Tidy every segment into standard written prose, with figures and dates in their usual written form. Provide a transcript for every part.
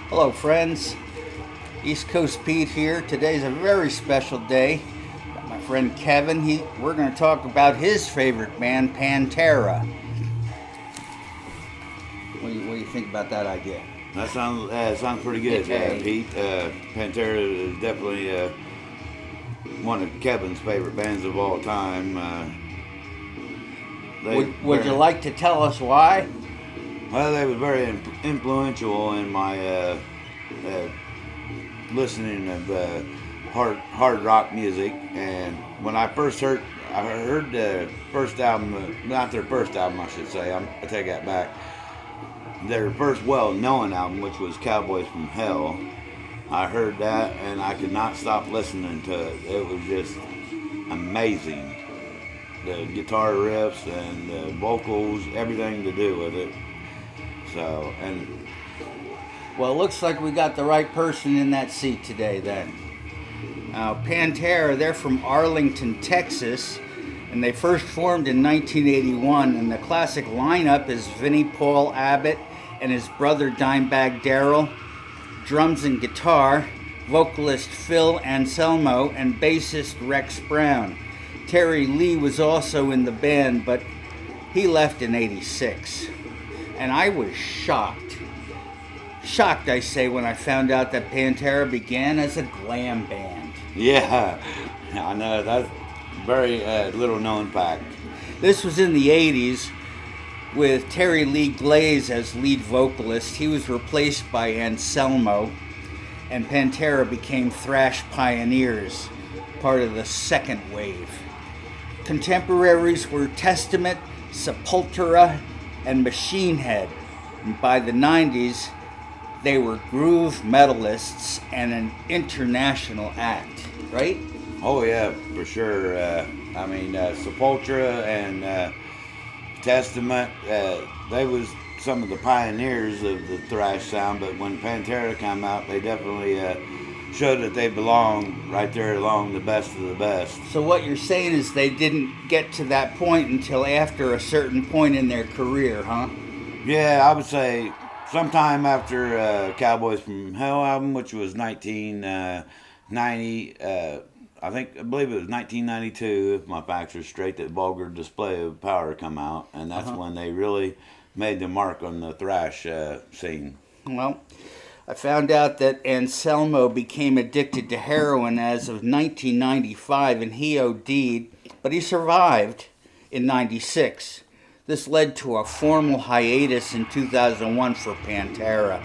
Hello, friends. East Coast Pete here. Today's a very special day. Got my friend Kevin. We're going to talk about his favorite band, Pantera. What do you think about that idea? That sounds pretty good, Pete. Pantera is definitely one of Kevin's favorite bands of all time. Would you like to tell us why? Well, they were very influential in my listening of hard rock music. And when I heard the first album, not their first album, I should say. I take that back. Their first well-known album, which was Cowboys from Hell. I heard that, and I could not stop listening to it. It was just amazing. The guitar riffs and the vocals, everything to do with it. So, Well, it looks like we got the right person in that seat today then. Pantera, they're from Arlington, Texas, and they first formed in 1981, and the classic lineup is Vinnie Paul Abbott and his brother Dimebag Darrell, drums and guitar, vocalist Phil Anselmo, and bassist Rex Brown. Terry Lee was also in the band, but he left in '86. And I was shocked, I say, when I found out that Pantera began as a glam band. yeah, I know, that's very little known fact. This was in the 80s with Terry Lee Glaze as lead vocalist. He was replaced by Anselmo, and Pantera became thrash pioneers, part of the second wave. Contemporaries were Testament, Sepultura, and Machine Head. And by the 90s, they were groove metalists and an international act, right? Oh yeah, for sure. Sepultura and Testament, they was some of the pioneers of the thrash sound, but when Pantera came out, they definitely showed that they belong right there along the best of the best. So what you're saying is they didn't get to that point until after a certain point in their career, huh? Yeah, I would say sometime after Cowboys from Hell album, which was 1990, I believe it was 1992, if my facts are straight, that Vulgar Display of Power come out, and that's when they really made the mark on the thrash scene. Well, I found out that Anselmo became addicted to heroin as of 1995, and he OD'd, but he survived in '96. This led to a formal hiatus in 2001 for Pantera.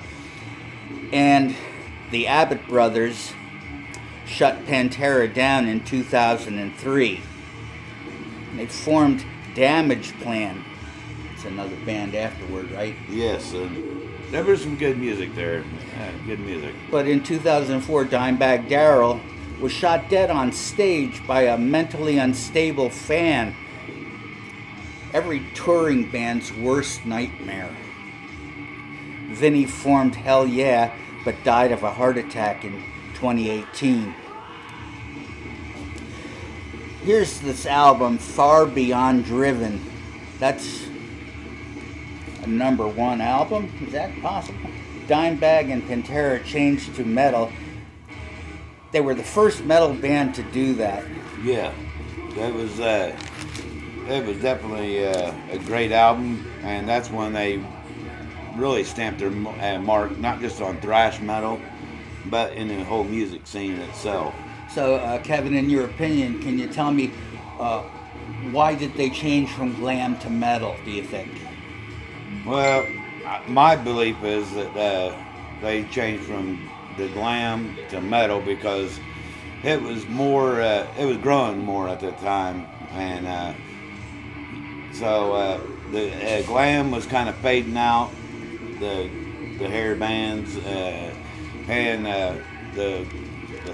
And the Abbott brothers shut Pantera down in 2003. They formed Damage Plan. It's another band afterward, right? Yes, and there was some good music there. Good music. But in 2004, Dimebag Darrell was shot dead on stage by a mentally unstable fan. Every touring band's worst nightmare. Vinnie formed Hell Yeah, but died of a heart attack in 2018. Here's this album, Far Beyond Driven. That's a number one album? Is that possible? Dimebag and Pantera changed to metal. They were the first metal band to do that. Yeah, that was definitely a great album, and that's when they really stamped their mark, not just on thrash metal, but in the whole music scene itself. So, Kevin, in your opinion, can you tell me why did they change from glam to metal, do you think? Well, my belief is that they changed from the glam to metal because it was growing more at the time, and so the glam was kind of fading out, the hair bands, and the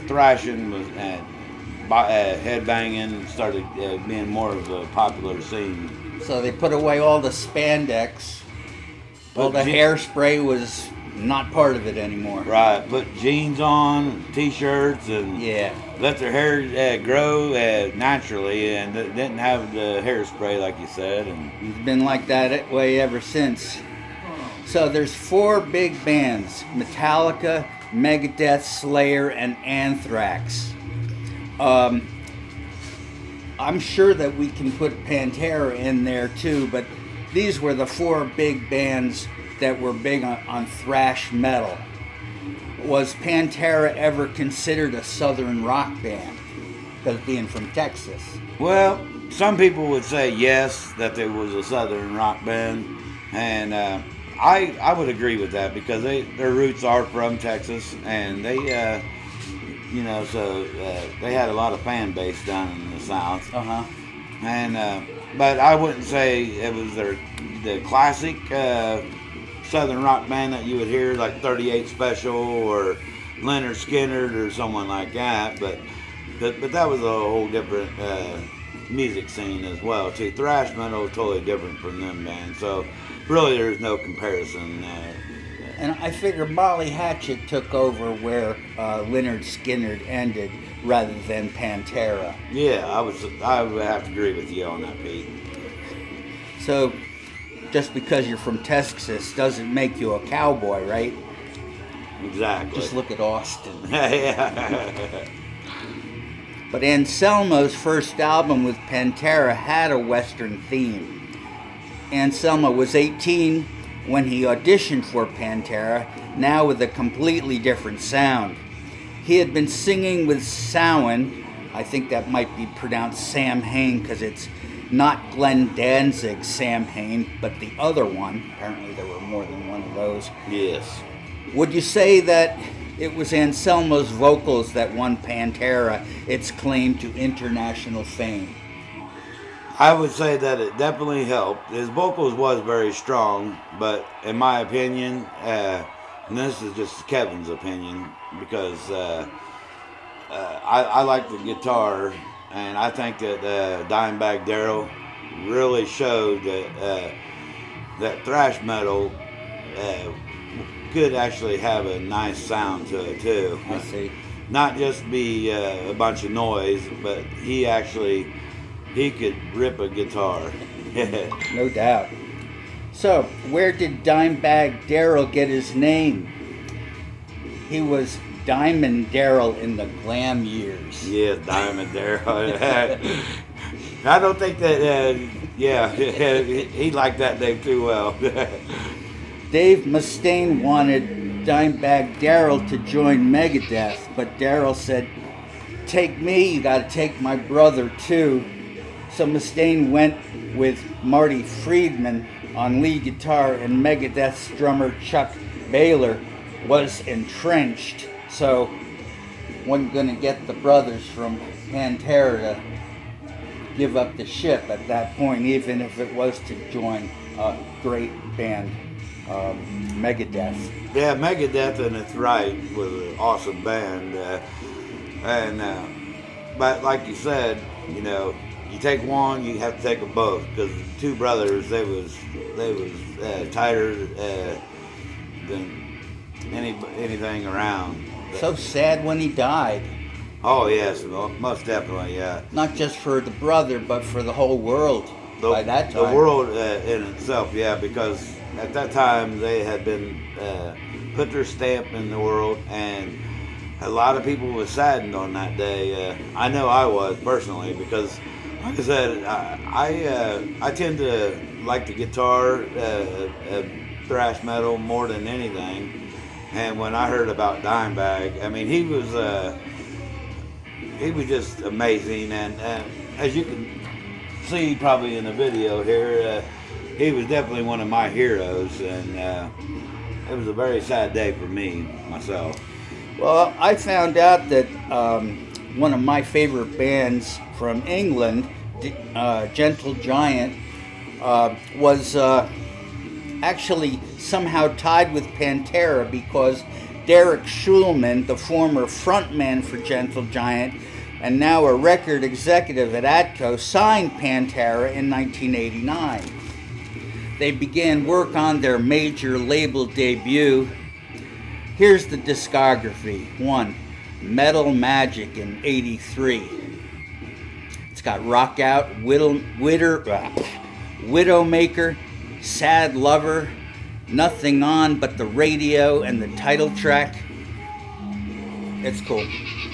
thrashing was headbanging started being more of a popular scene. So they put away all the spandex. All the hairspray was not part of it anymore. Right, put jeans on, t-shirts, and let their hair grow naturally, and didn't have the hairspray like you said. And it's been like that way ever since. So there's 4 big bands: Metallica, Megadeth, Slayer, and Anthrax. I'm sure that we can put Pantera in there too, but these were the 4 big bands that were big on thrash metal. Was Pantera ever considered a southern rock band, because being from Texas? Well, some people would say yes, that it was a southern rock band, and I would agree with that because their roots are from Texas, and they they had a lot of fan base down in the South. And but I wouldn't say it was the classic southern rock band that you would hear, like 38 Special or Leonard Skinner or someone like that. But that was a whole different music scene as well too. Thrash metal is totally different from them bands. So really, there's no comparison. And I figure Molly Hatchet took over where Leonard Skinner ended, rather than Pantera. Yeah, I would have to agree with you on that, Pete. So, just because you're from Texas doesn't make you a cowboy, right? Exactly. Just look at Austin. Yeah. But Anselmo's first album with Pantera had a Western theme. Anselmo was 18 when he auditioned for Pantera, now with a completely different sound. He had been singing with Samhain. I think that might be pronounced Sam Hain, because it's not Glenn Danzig's Sam Hain, but the other one. Apparently there were more than one of those. Yes. Would you say that it was Anselmo's vocals that won Pantera its claim to international fame? I would say that it definitely helped. His vocals was very strong, but in my opinion, and this is just Kevin's opinion, because I like the guitar, and I think that Dimebag Darrell really showed that that thrash metal could actually have a nice sound to it too. I see. Not just be a bunch of noise, but he could rip a guitar. No doubt. So, where did Dimebag Darrell get his name? He was Diamond Darrell in the glam years. Yeah, Diamond Darrell. I don't think that, he liked that name too well. Dave Mustaine wanted Dimebag Darrell to join Megadeth, but Darrell said, "Take me, you gotta take my brother too." So Mustaine went with Marty Friedman on lead guitar, and Megadeth's drummer Chuck Baylor was entrenched. So wasn't going to get the brothers from Pantera to give up the ship at that point, even if it was to join a great band, Megadeth. Yeah, Megadeth and its right was an awesome band, but like you said, you take one, you have to take them both, because the two brothers, they was tighter than anything around. So sad when he died. Oh yes, most definitely, yeah. Not just for the brother, but for the whole world by that time. The world in itself, yeah, because at that time they had been put their stamp in the world, and a lot of people were saddened on that day. I know I was personally, because like I said, I tend to like the guitar, thrash metal more than anything. And when I heard about Dimebag, I mean, he was just amazing. And as you can see probably in the video here, he was definitely one of my heroes. And it was a very sad day for me, myself. Well, I found out that one of my favorite bands from England, Gentle Giant, was actually somehow tied with Pantera, because Derek Schulman, the former frontman for Gentle Giant and now a record executive at Atco, signed Pantera in 1989. They began work on their major label debut. Here's the discography. 1. Metal Magic in 83. It's got Rock Out, Widowmaker, Sad Lover, nothing on but the radio and the title track. It's cool.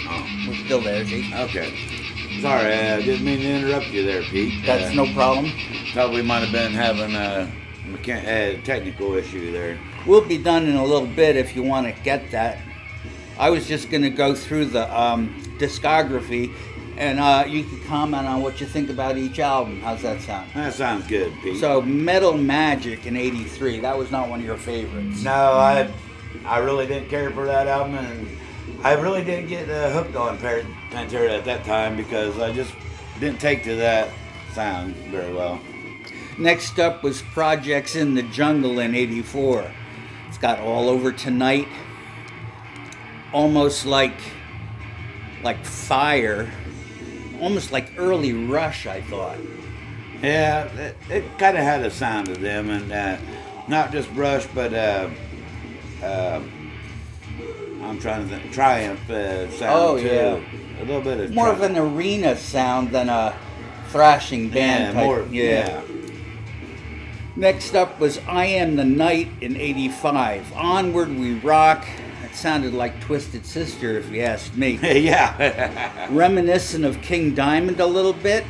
Oh, We're still there, see? okay. Sorry, I didn't mean to interrupt you there, Pete. That's no problem. Thought we might have been having a technical issue there. We'll be done in a little bit if you want to get that. I was just going to go through the discography, and you could comment on what you think about each album. How's that sound? That sounds good, Pete. So, Metal Magic in '83, that was not one of your favorites. No, I really didn't care for that album, and I really didn't get hooked on Pantera at that time because I just didn't take to that sound very well. Next up was Projects in the Jungle in '84. It's got All Over Tonight, almost like Fire, almost like early Rush, I thought. Yeah, it kind of had a sound to them, and not just Rush, but I'm trying to think, Triumph sound too. Yeah. A little bit of More Triumph. of an arena sound than a thrashing band type. Yeah. Next up was I Am the Night in '85. Onward We Rock. It sounded like Twisted Sister, if you ask me. Yeah. Reminiscent of King Diamond a little bit.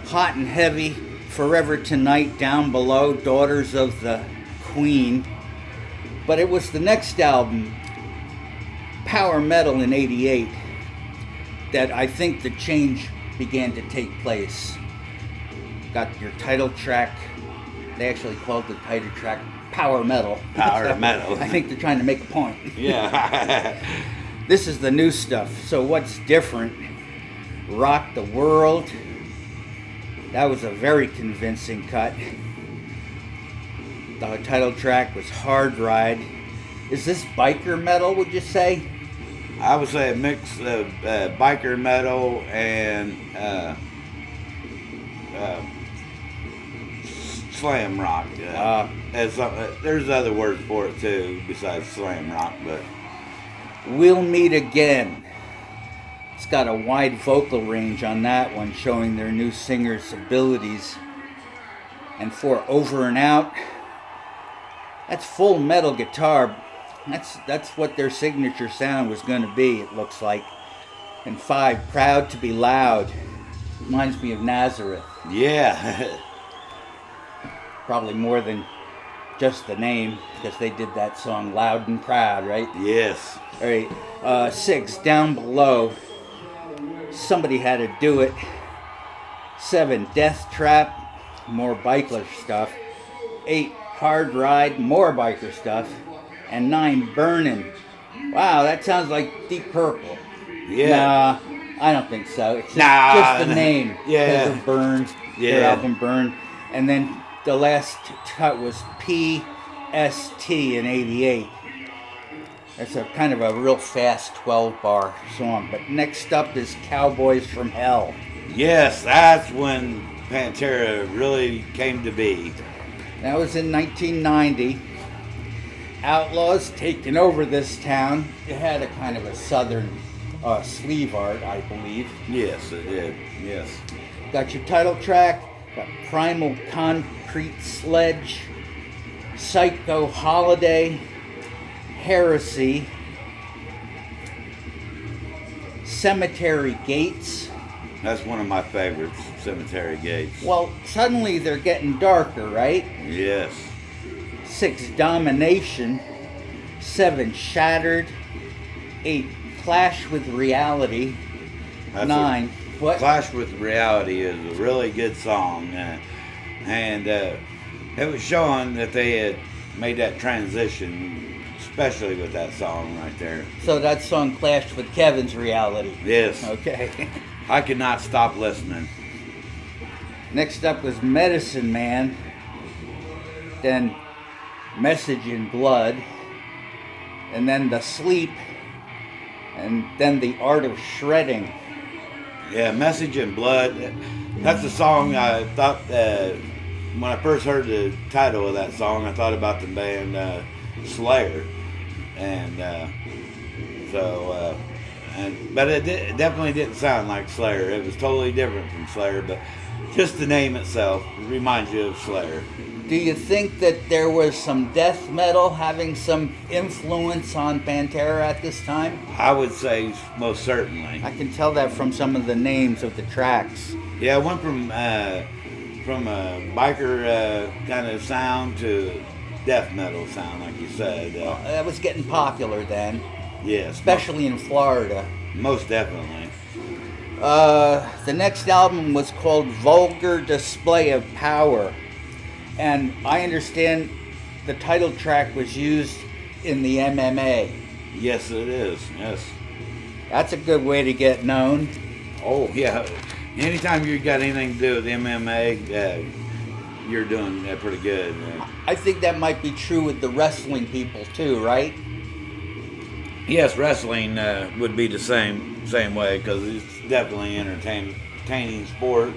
Hot and Heavy, Forever Tonight, Down Below, Daughters of the Queen. But it was the next album, Power Metal in '88, that I think the change began to take place. Got your title track. They actually called the title track Power Metal. Power Metal. I think they're trying to make a point. Yeah. This is the new stuff. So what's different? Rock the World. That was a very convincing cut. The title track was Hard Ride. Is this biker metal, would you say? I would say a mix of biker metal and slam rock. There's other words for it too besides slam rock, but We'll Meet Again. It's got a wide vocal range on that one, showing their new singer's abilities. And for Over and Out, that's full metal guitar. That's what their signature sound was going to be, it looks like. And 5, Proud to Be Loud. Reminds me of Nazareth. yeah. Probably more than just the name, because they did that song Loud and Proud, right? Yes. All right. 6, Down Below. Somebody had to do it. 7, Death Trap. More biker stuff. 8, Hard Ride. More biker stuff. And 9, Burnin'. Wow, that sounds like Deep Purple. Yeah. Nah, I don't think so. It's just the name. Yeah. Because of Burn. Yeah. Their album Burn. And then the last cut was PST in '88. That's a kind of a real fast 12-bar song. But next up is Cowboys from Hell. Yes, that's when Pantera really came to be. That was in 1990. Outlaws taking over this town. It had a kind of a southern sleeve art, I believe. Yes, it did. Yes. Got your title track. Got Primal Concrete Sledge. Psycho Holiday. Heresy. Cemetery Gates. That's one of my favorites, Cemetery Gates. Well, suddenly they're getting darker, right? Yes. 6, Domination. 7, Shattered. 8, Clash with Reality. That's 9, what? Clash with Reality is a really good song. And it was showing that they had made that transition, especially with that song right there. So that song clashed with Kevin's Reality. Yes. Okay. I could not stop listening. Next up was Medicine Man. Then Message in Blood. And then The Sleep. And then The Art of Shredding. Yeah, Message in Blood. That's a song I thought, when I first heard the title of that song, I thought about the band Slayer. And but it definitely didn't sound like Slayer. It was totally different from Slayer, but just the name itself reminds you of Slayer. Do you think that there was some death metal having some influence on Pantera at this time? I would say most certainly. I can tell that from some of the names of the tracks. Yeah, it went from a biker kind of sound to death metal sound, like you said. That was getting popular then, Yes, especially in Florida. most definitely. The next album was called Vulgar Display of Power. And I understand the title track was used in the MMA. Yes, it is. Yes. That's a good way to get known. Oh, yeah. Anytime you got anything to do with MMA, you're doing pretty good. I think that might be true with the wrestling people too, right? Yes, wrestling would be the same way because it's definitely entertaining sport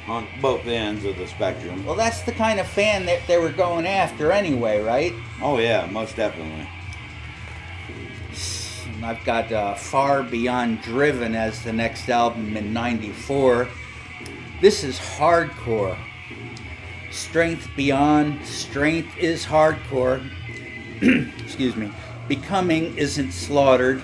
on both ends of the spectrum. Well, that's the kind of fan that they were going after anyway, right? Oh yeah, most definitely. And I've got Far Beyond Driven as the next album in '94. This is hardcore. Strength Beyond, Strength is hardcore. Excuse me. Becoming isn't slaughtered.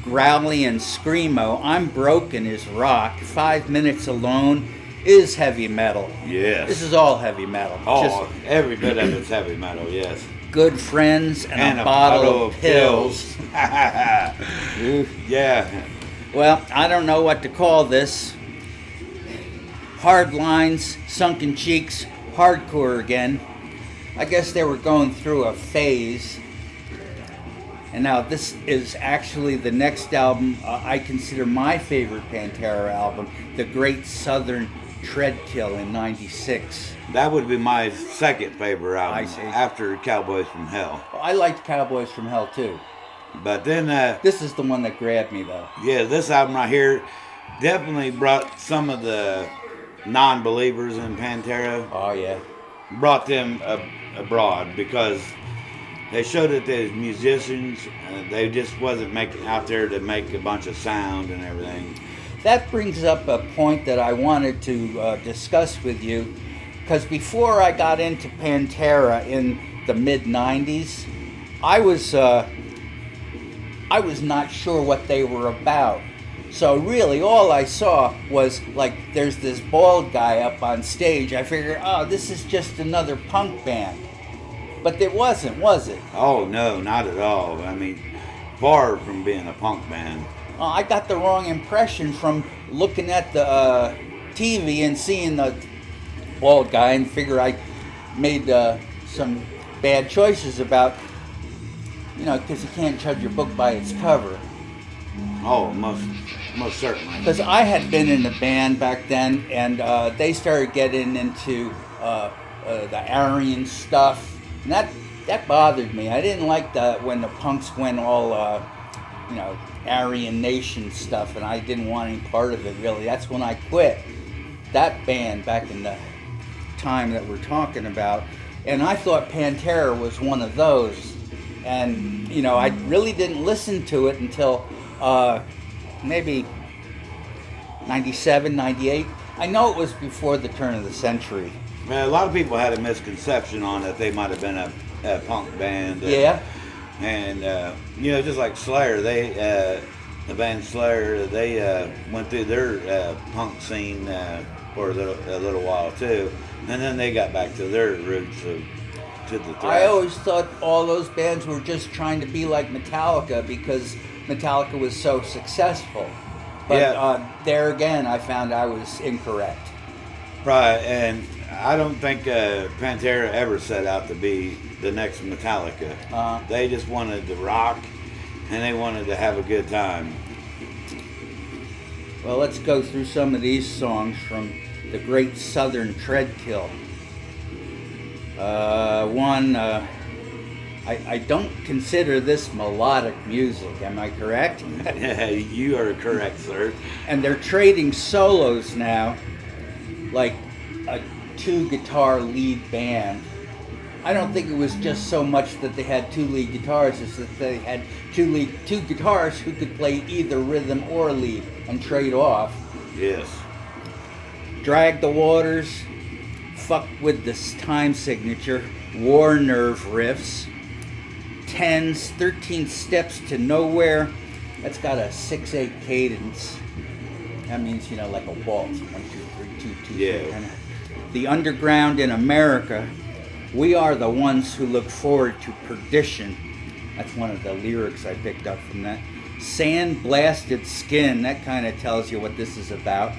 Growly and Screamo, I'm Broken is rock. 5 Minutes Alone is heavy metal. Yes. This is all heavy metal. Oh, Just every bit of it's heavy metal, yes. Good friends and a bottle of pills. Yeah. Well, I don't know what to call this. Hard lines, sunken cheeks, hardcore again. I guess they were going through a phase. And now this is actually the next album I consider my favorite Pantera album, The Great Southern Treadkill in '96. That would be my second favorite album I see. after Cowboys from Hell. I liked Cowboys from Hell too. But then, This is the one that grabbed me though. yeah, this album right here definitely brought some of the non-believers in Pantera, Oh yeah. brought them abroad because they showed that they're musicians. They just wasn't making out there to make a bunch of sound and everything. That brings up a point that I wanted to discuss with you, because before I got into Pantera in the mid '90s, I was not sure what they were about. So really, all I saw was like, there's this bald guy up on stage. I figured, oh, this is just another punk band. But it wasn't, was it? Oh no, not at all. I mean, far from being a punk band. I got the wrong impression from looking at the TV and seeing the bald guy, and figure I made some bad choices about, because you can't judge your book by its cover. Oh, most certainly. Because I had been in a band back then, and they started getting into the Aryan stuff, and that bothered me. I didn't like when the punks went all, Aryan Nation stuff, and I didn't want any part of it, really. That's when I quit that band back in the time that we're talking about. And I thought Pantera was one of those. And, I really didn't listen to it until maybe 97, 98. I know it was before the turn of the century. Man, a lot of people had a misconception on that they might have been a punk band. Yeah. And, just like Slayer, the band Slayer, they went through their punk scene for a little while too. And then they got back to their roots to the thrash. I always thought all those bands were just trying to be like Metallica because Metallica was so successful. But there again, I found I was incorrect. Right, and I don't think Pantera ever set out to be the next Metallica. They just wanted to rock, and they wanted to have a good time. Well, let's go through some of these songs from The Great Southern Treadkill. I don't consider this melodic music, am I correct? You are correct, sir. And they're trading solos now, like a 2-guitar lead band. I don't think it was just so much that they had 2 lead guitars, it's that they had two guitars who could play either rhythm or lead and trade off. Yes. Drag the Waters, fuck with this time signature, War Nerve riffs, 10s, 13 steps to nowhere. That's got a 6/8 cadence. That means, like a waltz. 1, 2, 3, 2, 2, Yeah. 3. The underground in America, we are the ones who look forward to perdition. That's one of the lyrics I picked up from that. Sand blasted skin, that kind of tells you what this is about.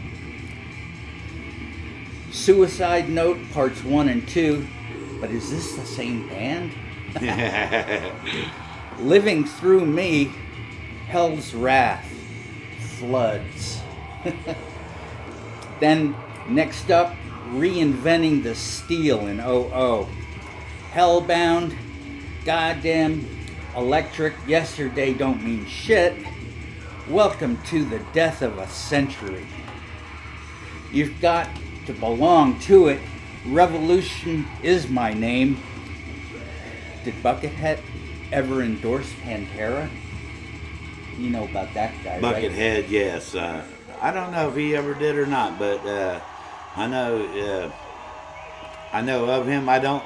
Suicide Note parts 1 and 2, but is this the same band? Living Through Me, Hell's Wrath, Floods. Then next up, Reinventing the Steel in 00. Hellbound, Goddamn, Electric, Yesterday Don't Mean Shit. Welcome to the Death of a Century. You've got to belong to it. Revolution is my name. Did Buckethead ever endorse Pantera? You know about that guy, right? Buckethead, yes. I don't know if he ever did or not, but I know of him. I don't,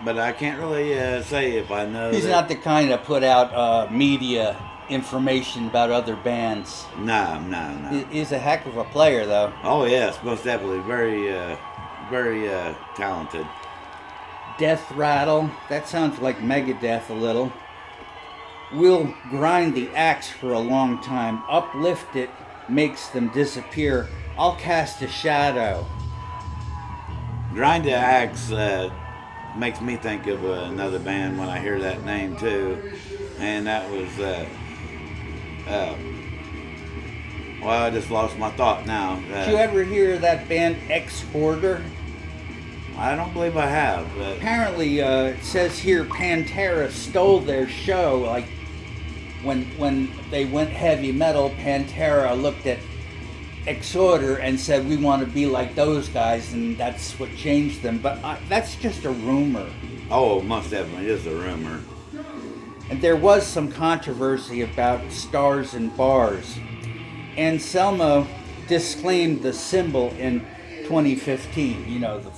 but I can't really say if I know. He's not the kind to put out media information about other bands. No. He's a heck of a player, though. Oh yes, most definitely. Very talented. Death Rattle, that sounds like Megadeth a little. We'll grind the axe for a long time. Uplift it makes them disappear. I'll cast a shadow. Grind the Axe makes me think of another band when I hear that name too, and that was well, I just lost my thought now. Did you ever hear that band Ex-Hoarder? I don't believe I have. But Apparently, it says here Pantera stole their show. Like when they went heavy metal, Pantera looked at Ex-Hoarder and said, "We want to be like those guys," and that's what changed them. But that's just a rumor. oh, most definitely, just a rumor. And there was some controversy about stars and bars. Anselmo disclaimed the symbol in 2015. The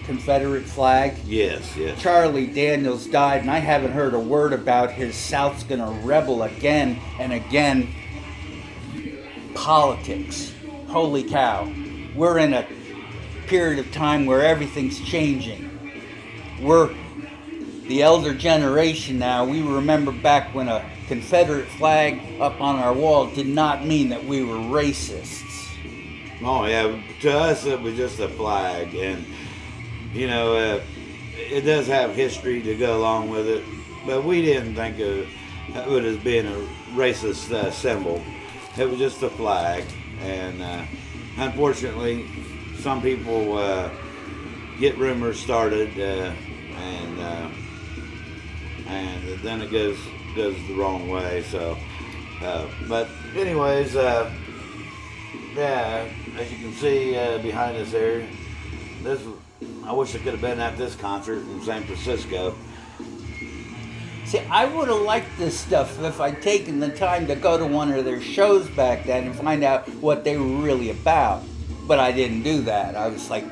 Confederate flag. Yes. Charlie Daniels died, and I haven't heard a word about his South's gonna rebel again and again. Politics. Holy cow. We're in a period of time where everything's changing. We're the elder generation now. We remember back when a Confederate flag up on our wall did not mean that we were racists. Oh yeah, to us it was just a flag, and it does have history to go along with it, but we didn't think of it as being a racist symbol. It was just a flag, and unfortunately, some people get rumors started, and then it goes the wrong way. So, but anyways, yeah, as you can see behind us there, I wish I could have been at this concert in San Francisco. See, I would have liked this stuff if I'd taken the time to go to one of their shows back then and find out what they were really about. But I didn't do that. I was like,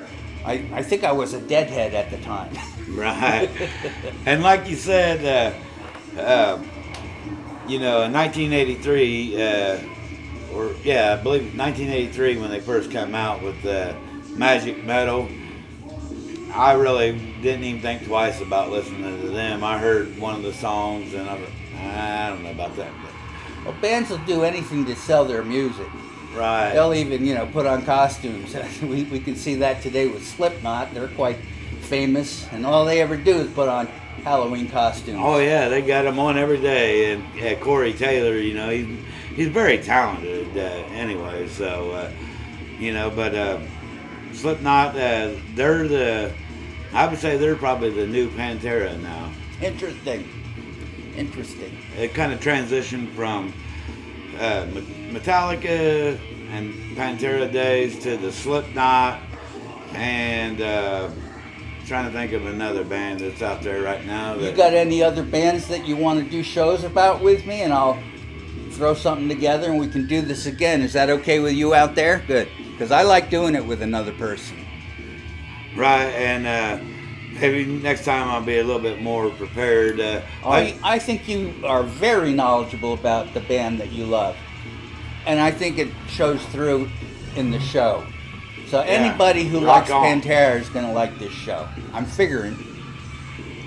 I think I was a deadhead at the time. Right. And like you said, in 1983, I believe 1983 when they first came out with Magic Metal, I really didn't even think twice about listening to them. I heard one of the songs and I don't know about that. Well, bands will do anything to sell their music. Right. They'll even, put on costumes. we can see that today with Slipknot. They're quite famous, and all they ever do is put on Halloween costumes. Oh yeah, they got them on every day. And Corey Taylor, he's very talented anyway. So, but Slipknot, I would say they're probably the new Pantera now. Interesting. It kind of transitioned from Metallica and Pantera days to the Slipknot, and trying to think of another band that's out there right now. You got any other bands that you want to do shows about with me, and I'll throw something together and we can do this again. Is that okay with you out there? Good, because I like doing it with another person. Right, and maybe next time I'll be a little bit more prepared. I think you are very knowledgeable about the band that you love, and I think it shows through in the show. So anybody who rock likes on. Pantera is going to like this show. I'm figuring.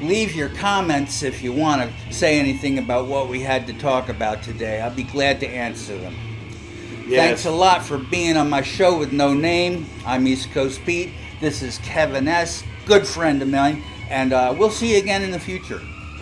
Leave your comments if you want to say anything about what we had to talk about today. I'll be glad to answer them. Yes. Thanks a lot for being on my show with no name. I'm East Coast Pete. This is Kevin S., good friend of mine, and we'll see you again in the future.